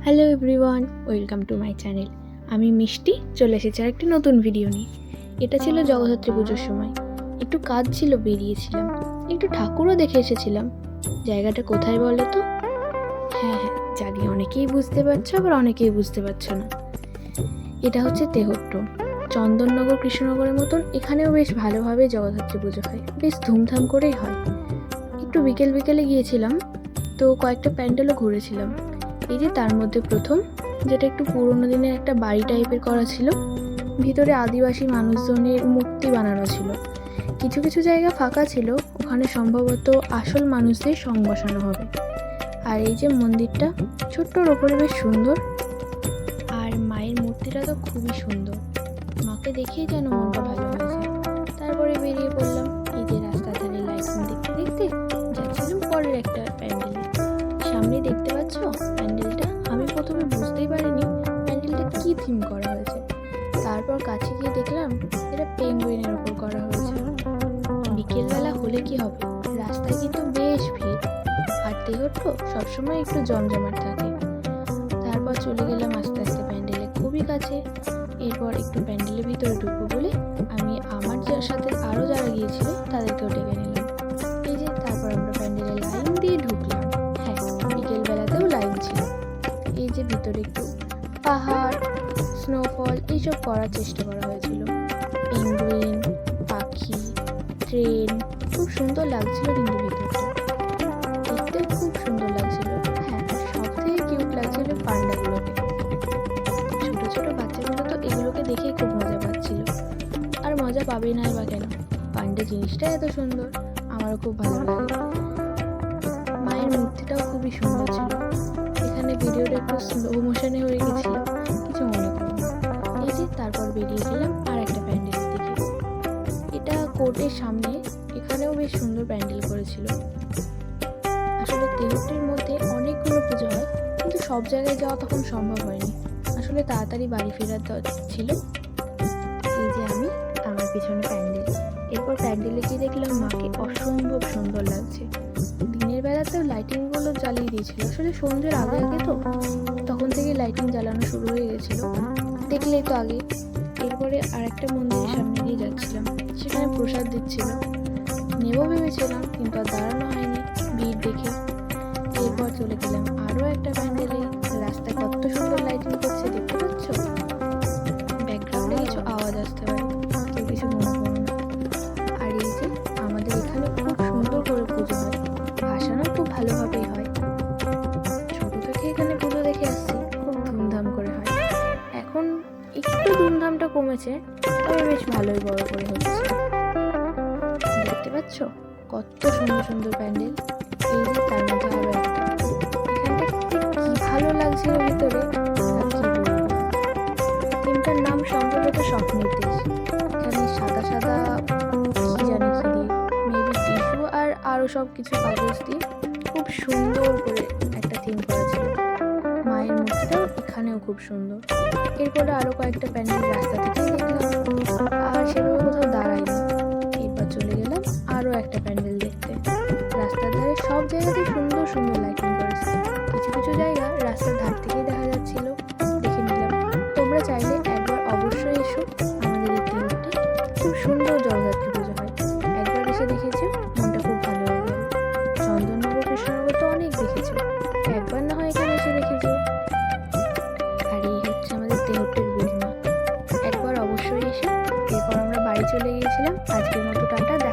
Hello everyone, welcome to my channel. আমি মিষ্টি চলে এসেছি আর একটি নতুন ভিডিও নিয়ে। এটা ছিল জগদ্ধাত্রী পুজোর সময়, একটু কাজ ছিল, বেরিয়েছিলাম, একটু ঠাকুরও দেখে এসেছিলাম। জায়গাটা কোথায় বলো তো? হ্যাঁ, জানি অনেকেই বুঝতে পারছো, আবার অনেকেই বুঝতে পারছো না। এটা হচ্ছে তেহট্ট। চন্দননগর, কৃষ্ণনগরের মতন এখানেও বেশ ভালোভাবে জগদ্ধাত্রী পুজো হয়, বেশ ধুমধাম করেই হয়। একটু বিকেলে গিয়েছিলাম, তো কয়েকটা প্যান্ডেলও ঘুরেছিলাম। এই যে তার মধ্যে প্রথম, যেটা একটু পুরোনো দিনের একটা বাড়ি টাইপের করা ছিল, ভিতরে আদিবাসী মানুষজনের মূর্তি বানানো ছিল। কিছু কিছু জায়গা ফাঁকা ছিল, ওখানে সম্ভবত আসল মানুষদের সং বসানো হবে। আর এই যে মন্দিরটা ছোট্টর ওপরে বেশ সুন্দর, আর মায়ের মূর্তিটা তো খুবই সুন্দর। মাকে দেখেই যেন মনটা ভালো হয়েছে। তারপরে বেরিয়ে পড়লাম এই যে রাস্তার ধারে লাইটিং দেখতে দেখতে যাচ্ছিলাম পরের একটা প্যান্ডেলে। সামনে দেখতে পাচ্ছ প্যান্ডেলটা? আমি প্রথমে বুঝতেই পারিনি প্যান্ডেলটা কি থিম করা হয়েছে। তারপর কাছে গিয়ে দেখলাম এটা পেঙ্গুইনের ওপর করা হয়েছে। বিকেলবেলা হলে কি হবে, রাস্তায় কিন্তু বেশ ভিড়, আর তেহট্ট সবসময় একটু জমজমাট থাকে। তারপর চলে গেলাম আস্তে আস্তে প্যান্ডেলে খুবই কাছে। এরপর একটু প্যান্ডেলের ভিতরে ঢুকবো বলে আমি আমার সাথে আরও যারা গিয়েছিল তাদেরকেও ডেকে নিলাম। এই যে তারপর আমরা প্যান্ডেলে লাইন দিয়ে ঢুকলাম। হ্যাঁ, বিকেলবেলাতেও লাইন ছিল। এই যে ভিতরে একটু পাহাড়, স্নোফল এইসব করার চেষ্টা করা হয়েছিল। পেঙ্গুইন, পাখি, ট্রেন, খুব সুন্দর লাগছিল কিন্তু ভিতরটা দেখতে খুব সুন্দর লাগছিল। হ্যাঁ, সব থেকে কিউট লাগছিল পান্ডাগুলোকে। ছোট ছোট বাচ্চাগুলো তো এগুলোকে দেখেই খুব মজা পাচ্ছিল, আর মজা পাবেই না বা কেন, পান্ডা জিনিসটা এত সুন্দর, আমারও খুব ভালো লাগে। মায়ের মূর্তিটাও খুবই সুন্দর ছিল। এখানে ভিডিওটা একটু স্লো মোশনে হয়ে গেছিল, কিছু মনে করো না। এই যে তারপর বেরিয়ে গেলাম আর একটা প্যান্ডেলের দিকে। এটা কোর্টের সামনে, এখানেও বেশ সুন্দর প্যান্ডেল করেছিল। আসলে তেহট্টের মধ্যে অনেকগুলো পুজো হয়, কিন্তু সব জায়গায় যাওয়া তখন সম্ভব হয়নি, আসলে তাড়াতাড়ি বাড়ি ফেরার ছিল। এই যে আমি, আমার পিছনে প্যান্ডেল। এরপর প্যান্ডেলে গিয়ে দেখলাম মাকে অসম্ভব সুন্দর লাগছে। দিনের বেলাতেও লাইটিংগুলো জ্বালিয়ে দিয়েছিল, আসলে সন্ধ্যের আগে আগে তো, তখন থেকে লাইটিং জ্বালানো শুরু হয়ে গেছিল, দেখলেই তো আগে। এরপরে আরেকটা মন্দিরের সামনে দিয়ে যাচ্ছিলাম, সেখানে প্রসাদ দিচ্ছিল, নেবো ভেবেছিলাম কিন্তু আর দাঁড়ানো হয়নি ভিড় দেখে। এরপর চলে গেলাম আরও একটা প্যান্ডেলে। রাস্তায় কত সুন্দর লাইটিং করছে দেখতে পাচ্ছ। ব্যাকগ্রাউন্ডে কিছু আওয়াজ আসতে পারে, কেউ কিছু মনে করো না। আর এই যে আমাদের এখানে খুব সুন্দর করে পুজো হয়, ভাসানো খুব ভালোভাবেই হয়। ছোট থেকে এখানে পুজো দেখে আসছি, খুব ধুমধাম করে হয়। এখন একটু ধুমধামটা কমেছে, তবে বেশ ভালোই বড় করে হচ্ছে। দেখতে পাচ্ছ কত সুন্দর সুন্দর প্যান্ডেল। এই যে তার মধ্যে আরো একটা, এখানটা কি ভালো লাগছিল ভিতরে, আর কি বলবো। থিমটার নাম সম্ভবত স্বপ্নের দেশ। এখানে সাদা সাদা কি জানি কি দিয়ে, মেবি টিস্যু আর আরো সব কিছু কাগজ দিয়ে খুব সুন্দর করে একটা থিম করা ছিল। মায়ের মূর্তিটাও এখানেও খুব সুন্দর। এরপরে আরো কয়েকটা প্যান্ডেল রাস্তা থেকেই দেখলাম, আর সেভাবে কোথাও দাঁড়াইনি। এরপর চলে গেলাম আরো একটা প্যান্ডেল দেখতে। রাস্তার ধারে সব জায়গাতেই সুন্দর সুন্দর লাইটিং করেছে, কিছু কিছু জায়গা রাস্তার ধার থেকেই দেখা যাচ্ছিল, দেখে নিলাম। তোমরা চাইলে একবার অবশ্যই এসো আমাদের এই তেহট্টে, খুব সুন্দর জগদ্ধাত্রী পুজো হয়। একবার এসে দেখেছো, মনটা খুব ভালো হয়ে গেল। চন্দননগর, কৃষ্ণনগর তো অনেক দেখেছো, একবার না হয় এখানে এসে দেখেছো। আর এই হচ্ছে আমাদের তেহট্টের বুড়িমা, একবার অবশ্যই এসো। এরপর আমরা বাড়ি চলে গিয়েছিলাম। আজকের মতো টাটা।